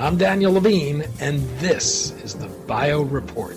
I'm Daniel Levine, and this is the Bio Report.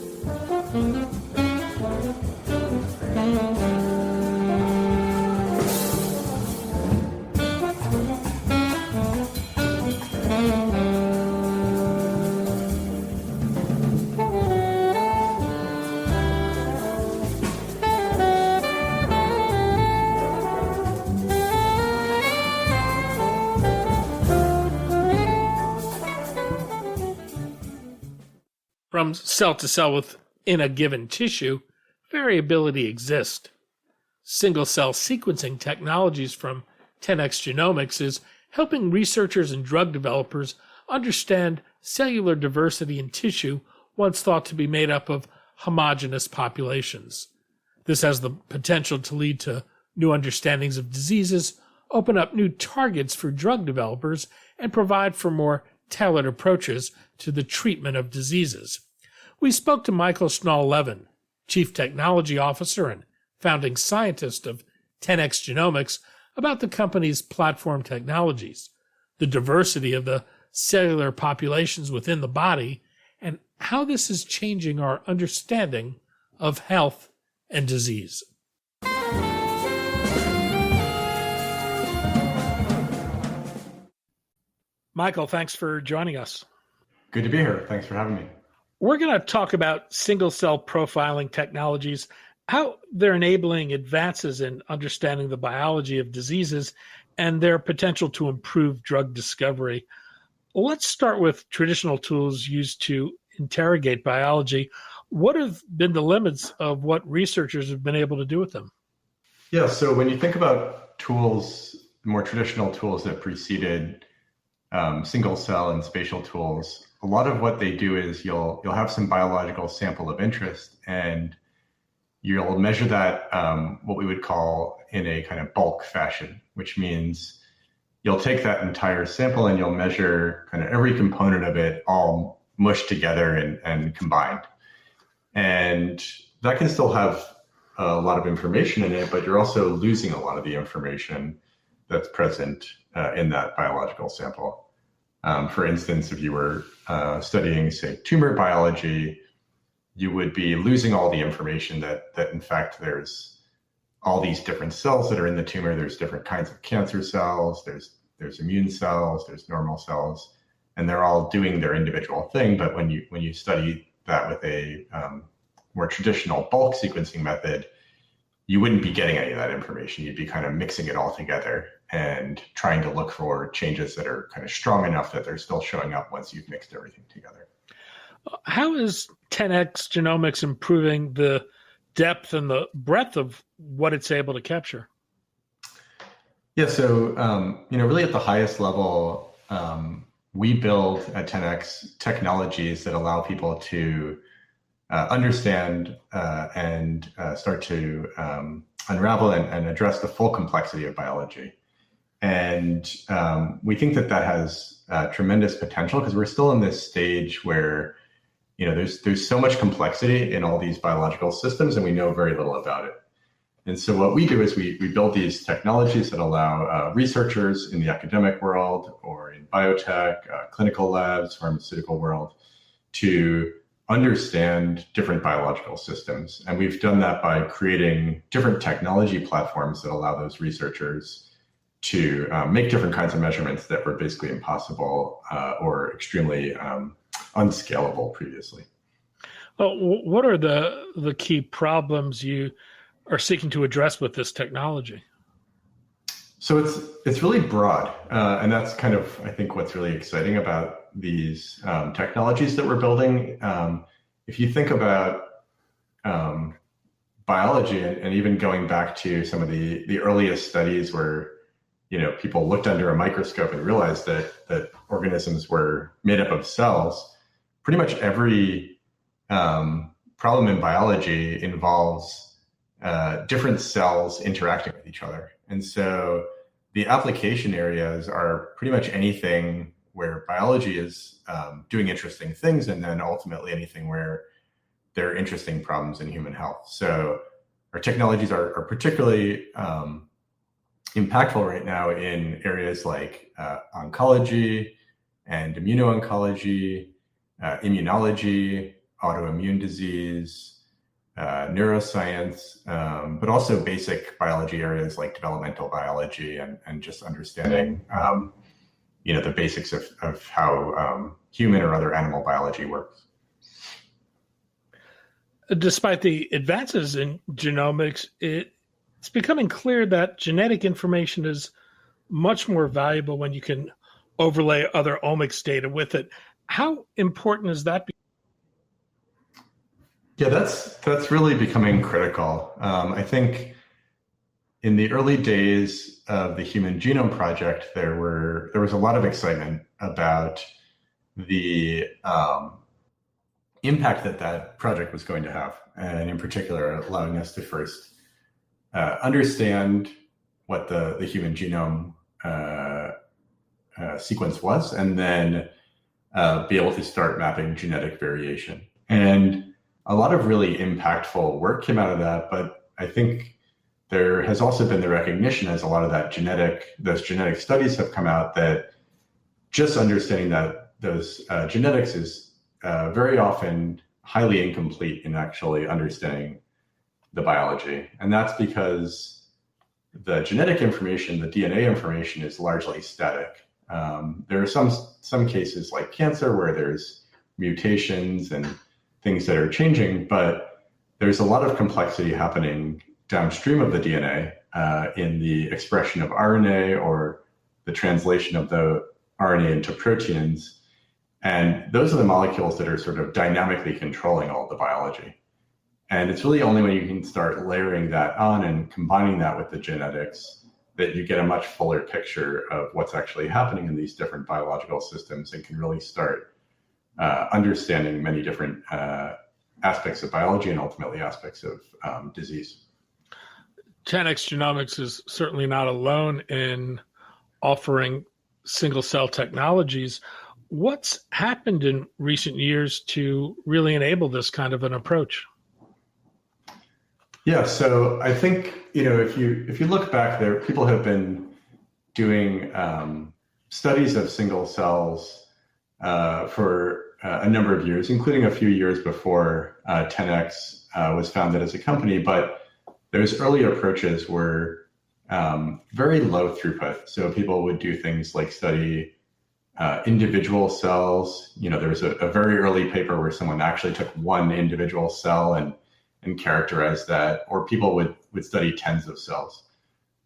From cell to cell within a given tissue, variability exists. Single-cell sequencing technologies from 10x Genomics is helping researchers and drug developers understand cellular diversity in tissue once thought to be made up of homogenous populations. This has the potential to lead to new understandings of diseases, open up new targets for drug developers, and provide for more tailored approaches to the treatment of diseases. We spoke to Michael Schnall-Levin, Chief Technology Officer and founding scientist of 10x Genomics, about the company's platform technologies, the diversity of the cellular populations within the body, and how this is changing our understanding of health and disease. Michael, thanks for joining us. Good to be here. Thanks for having me. We're going to talk about single-cell profiling technologies, how they're enabling advances in understanding the biology of diseases and their potential to improve drug discovery. Let's start with traditional tools used to interrogate biology. What have been the limits of what researchers have been able to do with them? Yeah, so when you think about tools, more traditional tools that preceded single cell and spatial tools, a lot of what they do is you'll have some biological sample of interest, and you'll measure that what we would call in a kind of bulk fashion, which means you'll take that entire sample and you'll measure kind of every component of it all mushed together and combined. And that can still have a lot of information in it, but you're also losing a lot of the information that's present in that biological sample. For instance, if you were studying, say, tumor biology, you would be losing all the information that in fact there's all these different cells that are in the tumor. There's different kinds of cancer cells, there's immune cells, there's normal cells, and they're all doing their individual thing. But when you study that with a more traditional bulk sequencing method, you wouldn't be getting any of that information. You'd be kind of mixing it all together and trying to look for changes that are kind of strong enough that they're still showing up once you've mixed everything together. How is 10x Genomics improving the depth and the breadth of what it's able to capture? Yeah, so really at the highest level, we build at 10x technologies that allow people to understand and start to unravel and address the full complexity of biology. And we think that has tremendous potential because we're still in this stage where there's so much complexity in all these biological systems and we know very little about it. And so what we do is we build these technologies that allow researchers in the academic world or in biotech, clinical labs, pharmaceutical world to understand different biological systems. And we've done that by creating different technology platforms that allow those researchers to make different kinds of measurements that were basically impossible or extremely unscalable previously. Well, what are the key problems you are seeking to address with this technology? So it's really broad, and that's kind of, I think, what's really exciting about these technologies that we're building. If you think about biology, and even going back to some of the earliest studies where people looked under a microscope and realized that organisms were made up of cells, pretty much every problem in biology involves different cells interacting with each other. And so the application areas are pretty much anything where biology is doing interesting things, and then ultimately anything where there are interesting problems in human health. So our technologies are particularly impactful right now in areas like oncology, and immuno-oncology, immunology, autoimmune disease, neuroscience, but also basic biology areas like developmental biology and just understanding, the basics of how human or other animal biology works. Despite the advances in genomics, it's becoming clear that genetic information is much more valuable when you can overlay other omics data with it. How important is that? Yeah, that's really becoming critical. I think in the early days of the Human Genome Project, there was a lot of excitement about the impact that project was going to have, and in particular, allowing us to first understand what the human genome sequence was, and then be able to start mapping genetic variation. And a lot of really impactful work came out of that, but I think there has also been the recognition, as a lot of those genetic studies have come out, that just understanding that those genetics is very often highly incomplete in actually understanding the biology. And that's because the genetic information, the DNA information, is largely static. There are some cases like cancer where there's mutations and things that are changing, but there's a lot of complexity happening downstream of the DNA in the expression of RNA or the translation of the RNA into proteins. And those are the molecules that are sort of dynamically controlling all the biology. And it's really only when you can start layering that on and combining that with the genetics that you get a much fuller picture of what's actually happening in these different biological systems, and can really start understanding many different aspects of biology and ultimately aspects of disease. 10x Genomics is certainly not alone in offering single-cell technologies. What's happened in recent years to really enable this kind of an approach? Yeah, so I think, if you look back there, people have been doing studies of single cells for a number of years, including a few years before 10x was founded as a company. But those early approaches were very low throughput. So people would do things like study individual cells. There was a very early paper where someone actually took one individual cell and characterized that, or people would study tens of cells.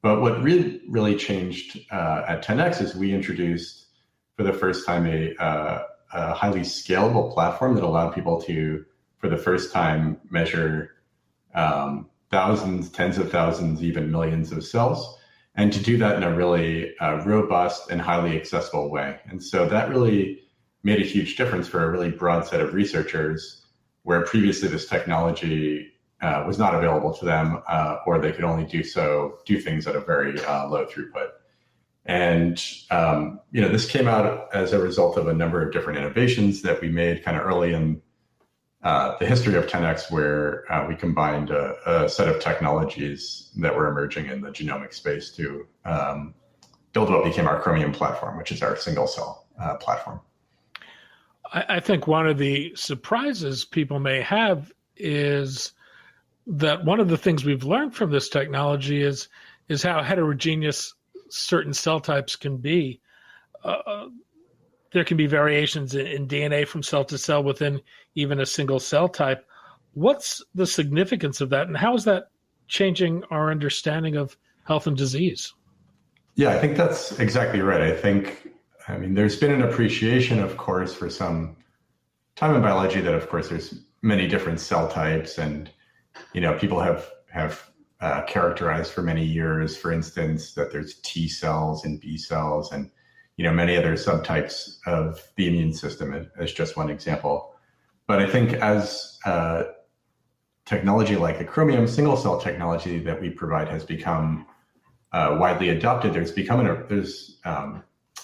But what really changed at 10x is we introduced for the first time a highly scalable platform that allowed people to, for the first time, measure thousands, tens of thousands, even millions of cells, and to do that in a really robust and highly accessible way. And so that really made a huge difference for a really broad set of researchers, where previously this technology was not available to them, or they could only do things at a very low throughput. And this came out as a result of a number of different innovations that we made kind of early in the history of 10x, where we combined a set of technologies that were emerging in the genomic space to build what became our Chromium platform, which is our single cell platform. I think one of the surprises people may have is that one of the things we've learned from this technology is how heterogeneous certain cell types can be. There can be variations in DNA from cell to cell within even a single cell type. What's the significance of that, and how is that changing our understanding of health and disease? Yeah, I think that's exactly right. There's been an appreciation, of course, for some time in biology that, of course, there's many different cell types, and people have characterized for many years, for instance, that there's T cells and B cells, and many other subtypes of the immune system, as just one example. But I think as technology like the Chromium single cell technology that we provide has become widely adopted, there's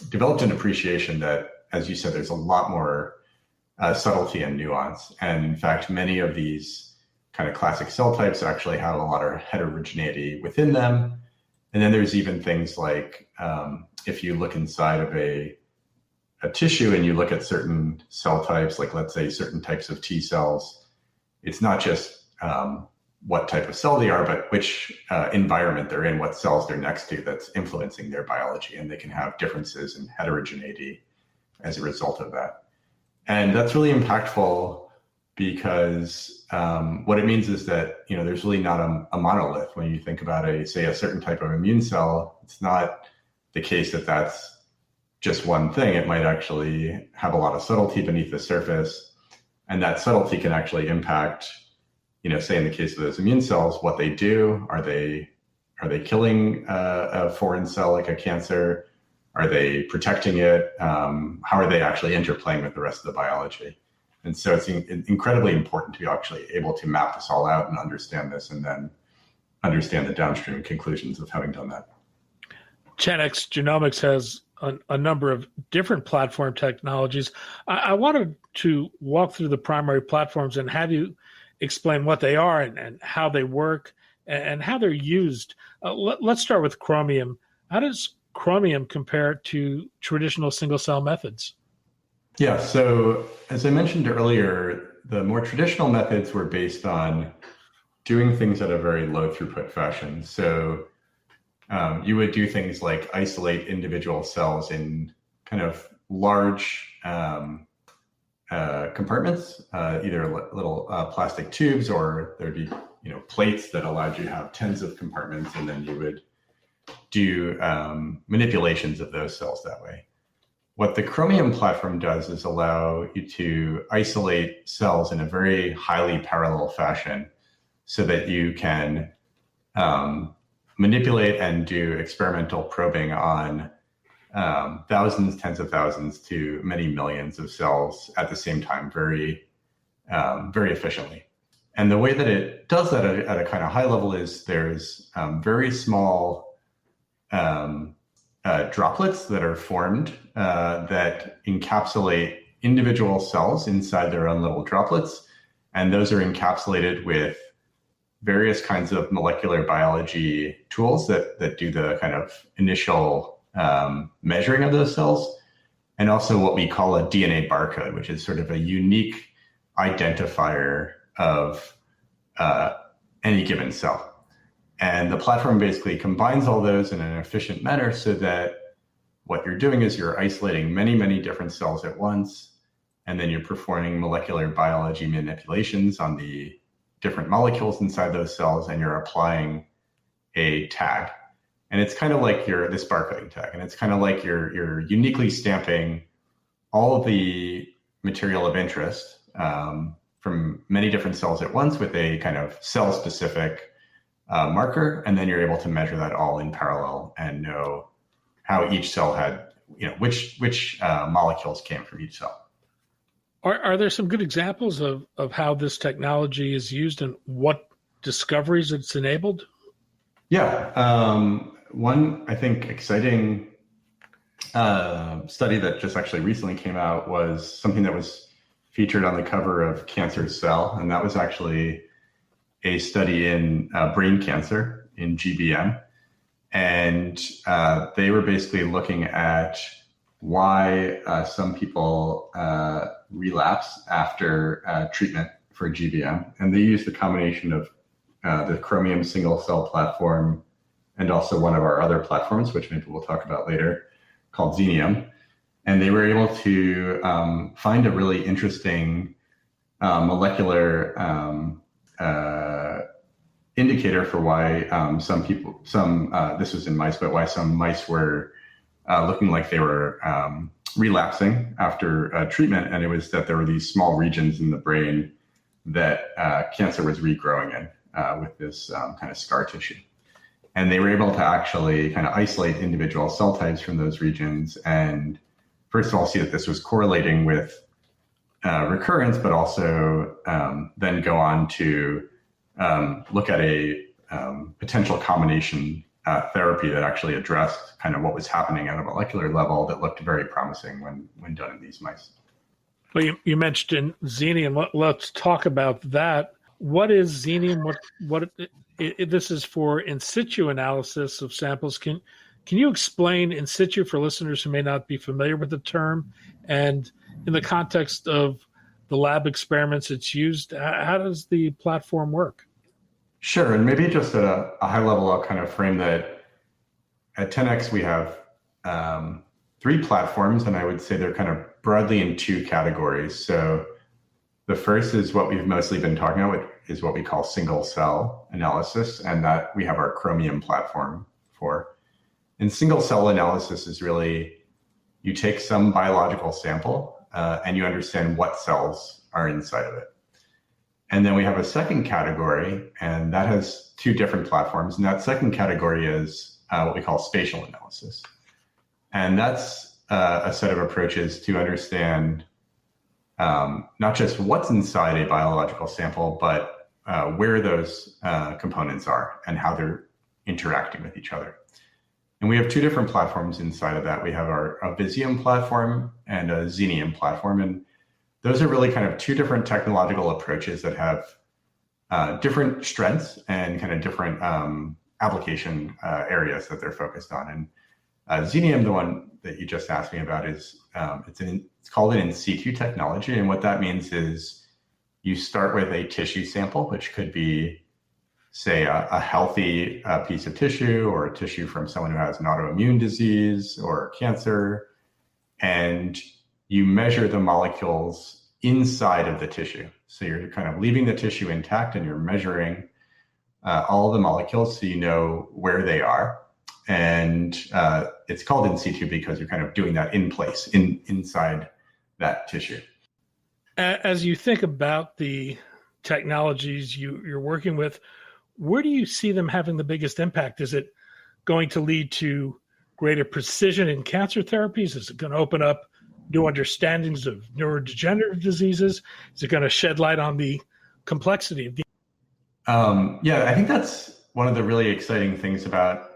developed an appreciation that, as you said, there's a lot more subtlety and nuance. And in fact, many of these kind of classic cell types actually have a lot of heterogeneity within them. And then there's even things like, if you look inside of a a tissue and you look at certain cell types, like let's say certain types of T cells, it's not just what type of cell they are, but which environment they're in, what cells they're next to that's influencing their biology. And they can have differences in heterogeneity as a result of that. And that's really impactful because what it means is that, there's really not a monolith. When you think about a certain type of immune cell, it's not the case that that's just one thing. It might actually have a lot of subtlety beneath the surface. And that subtlety can actually impact, say in the case of those immune cells, what they do. Are they killing a foreign cell like a cancer? Are they protecting it? How are they actually interplaying with the rest of the biology? And so it's incredibly important to be actually able to map this all out and understand this, and then understand the downstream conclusions of having done that. 10x Genomics has a number of different platform technologies. I wanted to walk through the primary platforms and have you explain what they are and how they work and how they're used. Let's start with Chromium. How does Chromium compare to traditional single-cell methods? Yeah, so as I mentioned earlier, the more traditional methods were based on doing things at a very low throughput fashion. So you would do things like isolate individual cells in kind of large compartments, either little plastic tubes, or there'd be plates that allowed you to have tens of compartments, and then you would do manipulations of those cells that way. What the Chromium platform does is allow you to isolate cells in a very highly parallel fashion so that you can manipulate and do experimental probing on thousands, tens of thousands to many millions of cells at the same time, very efficiently. And the way that it does that at a kind of high level is there's very small droplets that are formed that encapsulate individual cells inside their own little droplets. And those are encapsulated with various kinds of molecular biology tools that do the kind of initial measuring of those cells. And also what we call a DNA barcode, which is sort of a unique identifier of any given cell. And the platform basically combines all those in an efficient manner so that what you're doing is you're isolating many, many different cells at once, and then you're performing molecular biology manipulations on the different molecules inside those cells, and you're applying a tag. And it's kind of like this barcoding tag, and it's kind of like you're uniquely stamping all of the material of interest from many different cells at once with a kind of cell-specific marker, and then you're able to measure that all in parallel and know how each cell had, which molecules came from each cell. Are there some good examples of how this technology is used and what discoveries it's enabled? Yeah. One, I think, exciting study that just actually recently came out was something that was featured on the cover of Cancer Cell, and that was actually a study in brain cancer in GBM. And they were basically looking at why some people relapse after treatment for GBM. And they used a combination of the Chromium single cell platform and also one of our other platforms, which maybe we'll talk about later, called Xenium. And they were able to find a really interesting molecular indicator for why this was in mice, but why some mice were looking like they were relapsing after treatment. And it was that there were these small regions in the brain that cancer was regrowing in with this kind of scar tissue. And they were able to actually kind of isolate individual cell types from those regions. And first of all, see that this was correlating with recurrence, but also then go on to look at a potential combination therapy that actually addressed kind of what was happening at a molecular level that looked very promising when done in these mice. Well, you mentioned Xenium. Let's talk about that. What is Xenium? This is for in situ analysis of samples. Can Can you explain in situ for listeners who may not be familiar with the term, and in the context of the lab experiments it's used, how does the platform work? Sure, and maybe just at a high level, I'll kind of frame that at 10x we have three platforms, and I would say they're kind of broadly in two categories. So the first is what we've mostly been talking about, is what we call single cell analysis, and that we have our Chromium platform for. And single cell analysis is really, you take some biological sample and you understand what cells are inside of it. And then we have a second category, and that has two different platforms. And that second category is what we call spatial analysis. And that's a set of approaches to understand not just what's inside a biological sample, but where those components are and how they're interacting with each other. And we have two different platforms inside of that. We have our Visium platform and a Xenium platform. And those are really kind of two different technological approaches that have different strengths and kind of different application areas that they're focused on. And Xenium, the one that you just asked me about, is it's called an in situ technology. And what that means is you start with a tissue sample, which could be, say, a healthy piece of tissue, or a tissue from someone who has an autoimmune disease or cancer, and you measure the molecules inside of the tissue. So you're kind of leaving the tissue intact and you're measuring all the molecules so you know where they are. And it's called in situ because you're kind of doing that in place, inside that tissue. As you think about the technologies you're working with, where do you see them having the biggest impact? Is it going to lead to greater precision in cancer therapies? Is it going to open up new understandings of neurodegenerative diseases? Is it going to shed light on the complexity of the... Yeah, I think that's one of the really exciting things about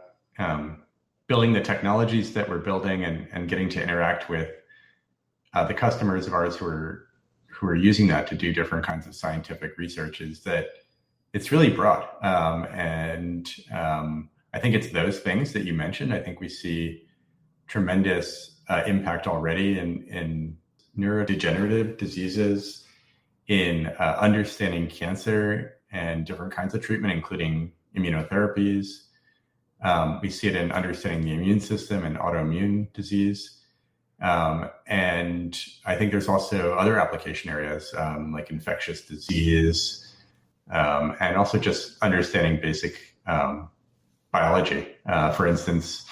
building the technologies that we're building and getting to interact with the customers of ours who are using that to do different kinds of scientific research, is that it's really broad. And I think it's those things that you mentioned. I think we see tremendous impact already in neurodegenerative diseases, in understanding cancer and different kinds of treatment, including immunotherapies. We see it in understanding the immune system and autoimmune disease. And I think there's also other application areas like infectious disease, and also just understanding basic biology. For instance,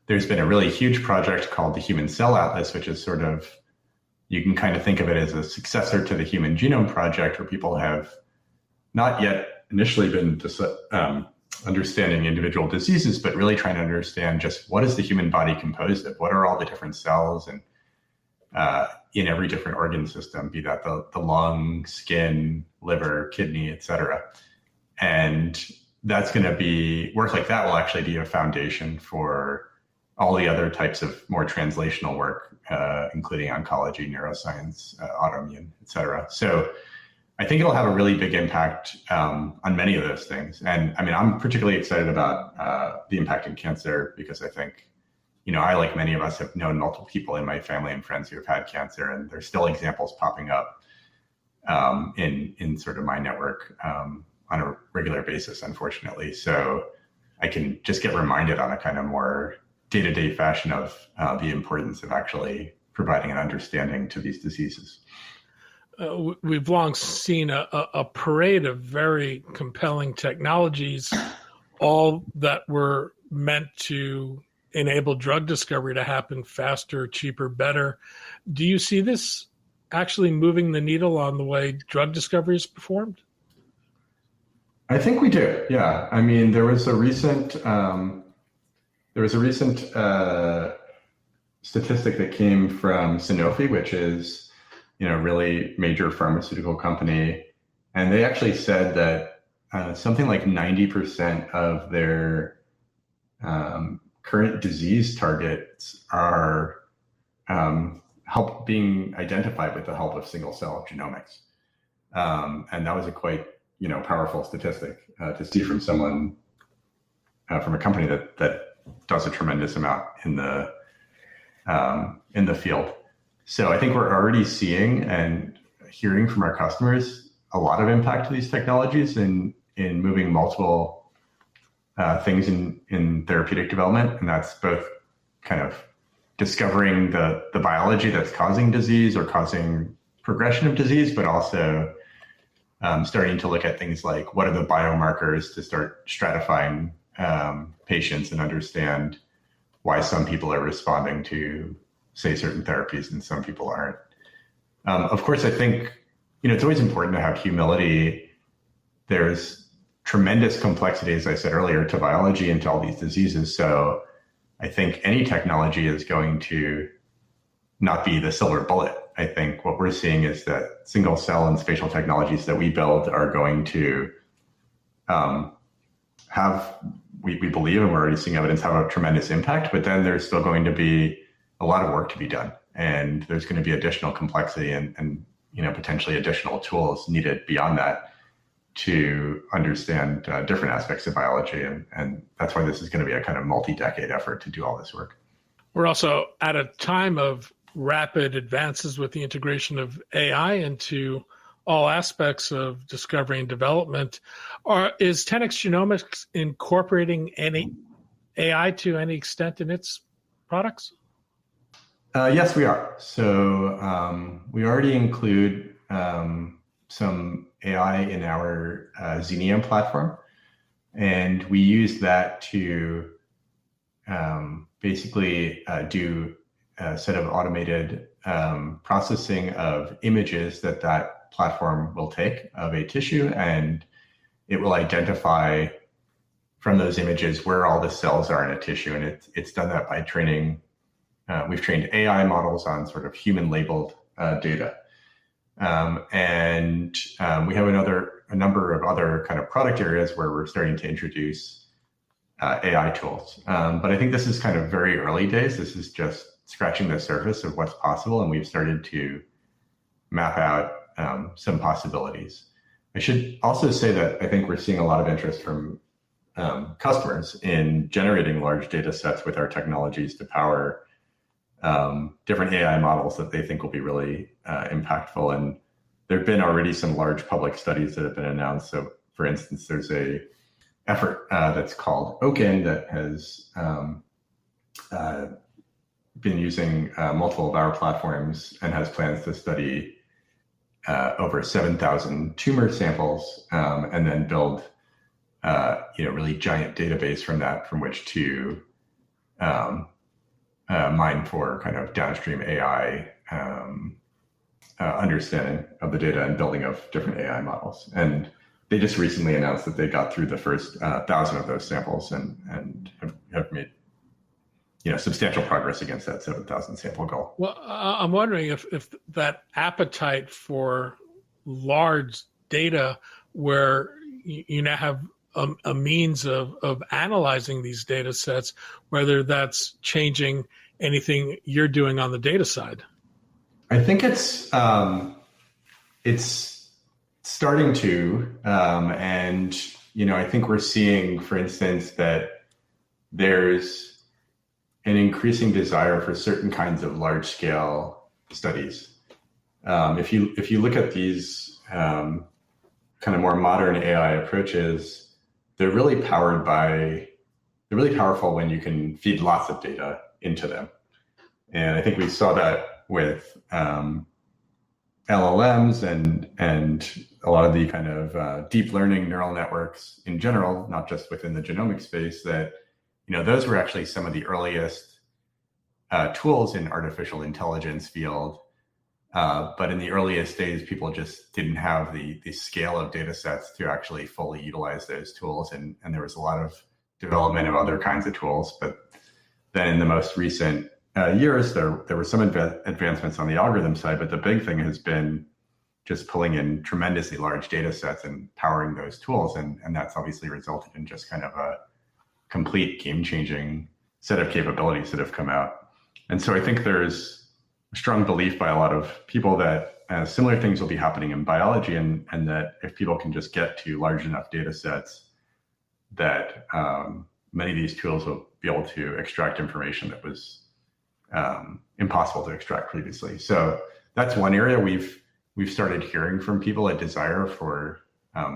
there's been a really huge project called the Human Cell Atlas, which is sort of, you can kind of think of it as a successor to the Human Genome Project, where people have not yet initially been understanding individual diseases, but really trying to understand just what is the human body composed of? What are all the different cells and in every different organ system, be that the lung, skin, liver, kidney, et cetera. And that's going to be, work like that will actually be a foundation for all the other types of more translational work, including oncology, neuroscience, autoimmune, et cetera. So I think it'll have a really big impact on many of those things. And I mean, I'm particularly excited about the impact in cancer, because I think, I, like many of us, have known multiple people in my family and friends who have had cancer, and there's still examples popping up in sort of my network on a regular basis, unfortunately. So I can just get reminded on a kind of more day-to-day fashion of the importance of actually providing an understanding to these diseases. We've long seen a parade of very compelling technologies, all that were meant to enable drug discovery to happen faster, cheaper, better. Do you see this actually moving the needle on the way drug discovery is performed? I think we do. Yeah. I mean, there was a recent statistic that came from Sanofi, which is, really major pharmaceutical company. And they actually said that something like 90% of their current disease targets are being identified with the help of single cell genomics. And that was a quite, powerful statistic to see from someone, from a company that does a tremendous amount in the field. So I think we're already seeing and hearing from our customers a lot of impact to these technologies in moving multiple things in therapeutic development, and that's both kind of discovering the biology that's causing disease or causing progression of disease, but also starting to look at things like what are the biomarkers to start stratifying patients and understand why some people are responding to, say, certain therapies and some people aren't. Of course, I think it's always important to have humility. There's tremendous complexity, as I said earlier, to biology and to all these diseases. So I think any technology is going to not be the silver bullet. I think what we're seeing is that single cell and spatial technologies that we build are going to have, we believe, and we're already seeing evidence, have a tremendous impact, but then there's still going to be a lot of work to be done. And there's going to be additional complexity and potentially additional tools needed beyond that to understand different aspects of biology. And that's why this is going to be a kind of multi-decade effort to do all this work. We're also at a time of rapid advances with the integration of AI into all aspects of discovery and development. Is 10x Genomics incorporating any AI to any extent in its products? Yes, we are. So we already include some AI in our Xenium platform, and we use that to basically do a set of automated processing of images that platform will take of a tissue, and it will identify from those images where all the cells are in a tissue. And it's done that by training. We've trained AI models on sort of human labeled data. And we have a number of other kind of product areas where we're starting to introduce AI tools. But I think this is kind of very early days. This is just scratching the surface of what's possible. And we've started to map out some possibilities. I should also say that I think we're seeing a lot of interest from customers in generating large data sets with our technologies to power different AI models that they think will be really impactful. And there have been already some large public studies that have been announced. So for instance, there's a effort that's called OAKN that has been using multiple of our platforms and has plans to study over 7,000 tumor samples and then build really giant database from which to mine for kind of downstream AI understanding of the data and building of different AI models. And they just recently announced that they got through the first 1,000 of those samples and have made substantial progress against that 7,000 sample goal. Well, I'm wondering if that appetite for large data where you now have a means of analyzing these data sets, whether that's changing anything you're doing on the data side. I think it's starting to, and I think we're seeing, for instance, that there's an increasing desire for certain kinds of large-scale studies. If you look at these kind of more modern AI approaches, they're really powerful when you can feed lots of data into them. And I think we saw that with LLMs and a lot of the kind of deep learning neural networks in general, not just within the genomic space, that those were actually some of the earliest tools in artificial intelligence field. But in the earliest days, people just didn't have the scale of data sets to actually fully utilize those tools. And there was a lot of development of other kinds of tools. But then in the most recent years, there were some advancements on the algorithm side. But the big thing has been just pulling in tremendously large data sets and powering those tools. And that's obviously resulted in just kind of a complete game-changing set of capabilities that have come out. And so I think there's a strong belief by a lot of people that similar things will be happening in biology, and that if people can just get to large enough data sets, that many of these tools be able to extract information that was impossible to extract previously. So that's one area we've started hearing from people a desire for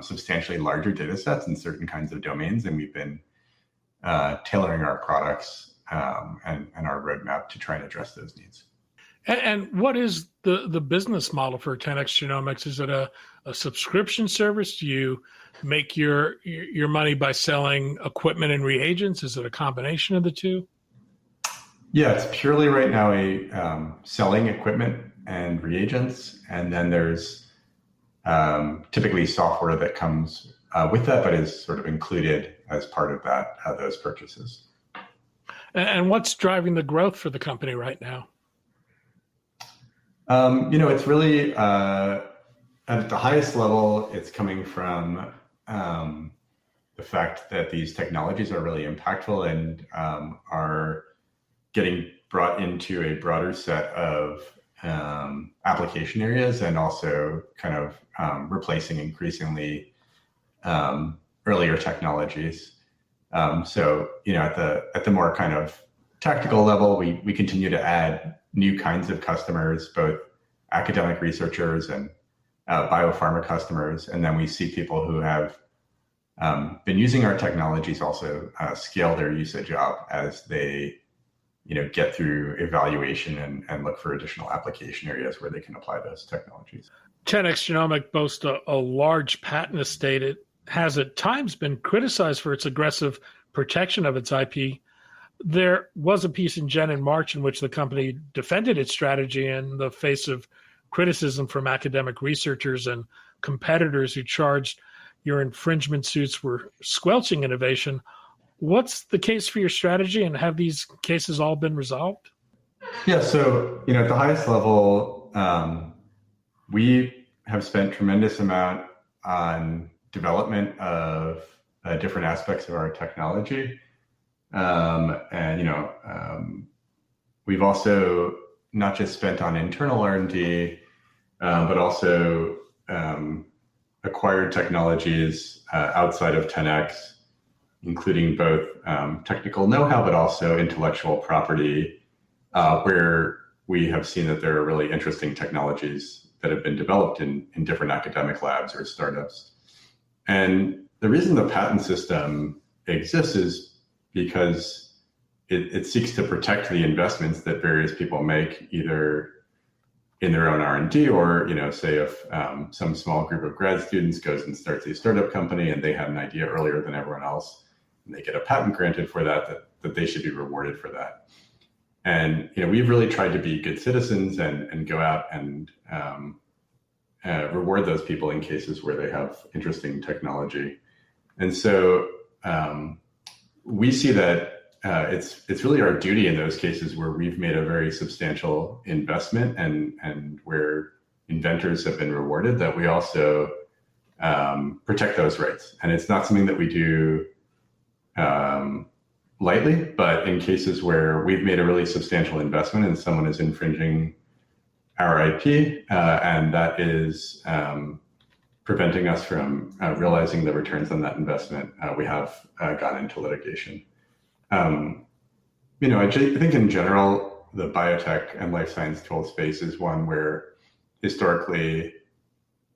substantially larger data sets in certain kinds of domains, and we've been tailoring our products and our roadmap to try and address those needs. And what is the business model for 10x Genomics? Is it a subscription service? Do you make your money by selling equipment and reagents? Is it a combination of the two? Yeah, it's purely right now a selling equipment and reagents, and then there's typically software that comes with that, but is sort of included as part of that those purchases. And what's driving the growth for the company right now? It's really at the highest level, it's coming from the fact that these technologies are really impactful and are getting brought into a broader set of application areas, and also kind of replacing increasingly earlier technologies. So at the more kind of tactical level, we continue to add new kinds of customers, both academic researchers and biopharma customers. And then we see people who have been using our technologies also scale their usage up as they get through evaluation and look for additional application areas where they can apply those technologies. 10x Genomics boasts a large patent estate. It has at times been criticized for its aggressive protection of its IP. There was a piece in Gen in March in which the company defended its strategy in the face of criticism from academic researchers and competitors who charged your infringement suits were squelching innovation. What's the case for your strategy, and have these cases all been resolved? Yeah, so at the highest level, we have spent tremendous amount on development of different aspects of our technology. We've also not just spent on internal R&D, but also acquired technologies outside of 10x, including both technical know-how, but also intellectual property, where we have seen that there are really interesting technologies that have been developed in different academic labs or startups. And the reason the patent system exists is because it seeks to protect the investments that various people make, either in their own R&D or, say if some small group of grad students goes and starts a startup company and they had an idea earlier than everyone else, and they get a patent granted for that they should be rewarded for that. And, we've really tried to be good citizens and go out and reward those people in cases where they have interesting technology. And so we see that it's really our duty in those cases where we've made a very substantial investment and where inventors have been rewarded, that we also protect those rights. And it's not something that we do lightly, but in cases where we've made a really substantial investment and someone is infringing our IP, and that is preventing us from realizing the returns on that investment, we have gone into litigation. I think in general, the biotech and life science tool space is one where historically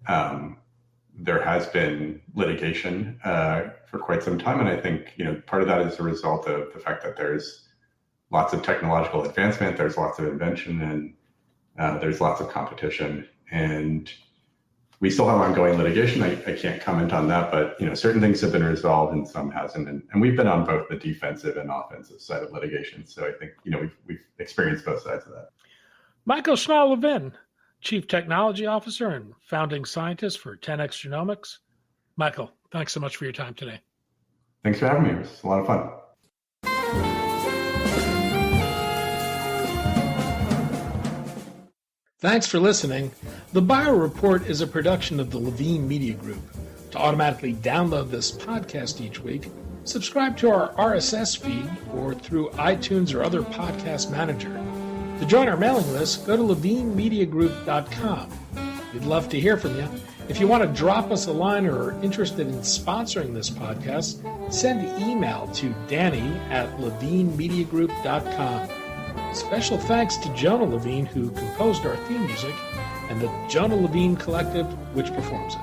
there has been litigation for quite some time. And I think, part of that is a result of the fact that there's lots of technological advancement, there's lots of invention, and there's lots of competition. And we still have ongoing litigation. I can't comment on that, but certain things have been resolved and some hasn't. And we've been on both the defensive and offensive side of litigation. So I think we've experienced both sides of that. Michael Schnall-Levin, Chief Technology Officer and founding scientist for 10x Genomics. Michael, thanks so much for your time today. Thanks for having me. It was a lot of fun. Thanks for listening. The Bio Report is a production of the Levin Media Group. To automatically download this podcast each week, subscribe to our RSS feed or through iTunes or other podcast manager. To join our mailing list, go to levinmediagroup.com. We'd love to hear from you. If you want to drop us a line or are interested in sponsoring this podcast, send email to danny@levinmediagroup.com. Special thanks to Jonah Levine, who composed our theme music, and the Jonah Levine Collective, which performs it.